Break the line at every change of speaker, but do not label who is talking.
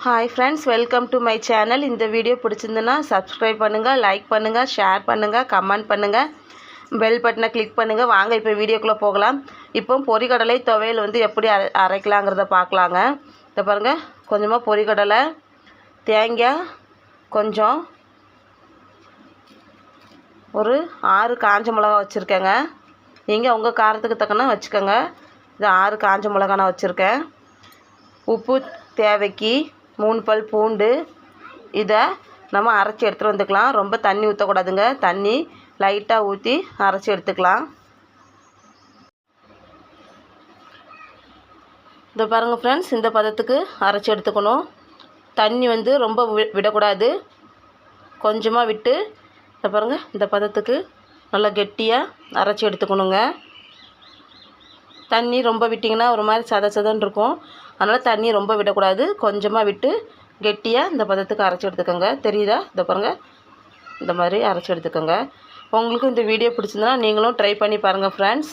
Hi friends, welcome to my channel. இந்த video பிடிச்சிருந்துன்னா subscribe பண்ணுங்கள், like பண்ணுங்கள், ஷேர் பண்ணுங்கள், கமெண்ட் பண்ணுங்கள், பெல் பட்டனை கிளிக் பண்ணுங்கள். வாங்க இப்போ வீடியோக்குள்ளே போகலாம். இப்போ பொரிகடலை துவையல் வந்து எப்படி அரைக்கலாங்கிறத பார்க்கலாங்க. இதை பாருங்கள், கொஞ்சமாக பொரிகடலை, தேங்காய் கொஞ்சம், ஒரு 6 காஞ்ச மிளகா வச்சுருக்கேங்க. நீங்கள் உங்கள் காரத்துக்கு தக்கன வச்சுக்கோங்க. இது 6 காஞ்ச மிளகா நான் வச்சுருக்கேன். உப்பு தேவைக்கு, 3 பல் பூண்டு. இதை நம்ம அரைச்சி எடுத்துகிட்டு வந்துக்கலாம். ரொம்ப தண்ணி ஊற்றக்கூடாதுங்க, தண்ணி லைட்டாக ஊற்றி அரைச்சி எடுத்துக்கலாம். இதை பாருங்கள் ஃப்ரெண்ட்ஸ், இந்த பதத்துக்கு அரைச்சி எடுத்துக்கணும். தண்ணி வந்து ரொம்ப விடக்கூடாது, கொஞ்சமாக விட்டு இதை பாருங்கள், இந்த பதத்துக்கு நல்லா கெட்டியாக அரைச்சி எடுத்துக்கணுங்க. தண்ணி ரொம்ப விட்டிங்கன்னா ஒரு மாதிரி சதன்னு இருக்கும். அதனால் தண்ணி ரொம்ப விடக்கூடாது, கொஞ்சமாக விட்டு கெட்டியாக இந்த பதத்துக்கு அரைச்சி எடுத்துக்கோங்க. தெரியுதா? இதை பாருங்கள், இந்த மாதிரி அரைச்சி எடுத்துக்கோங்க. உங்களுக்கு இந்த வீடியோ பிடிச்சிருந்தனா நீங்களும் ட்ரை பண்ணி பாருங்கள் ஃப்ரெண்ட்ஸ்.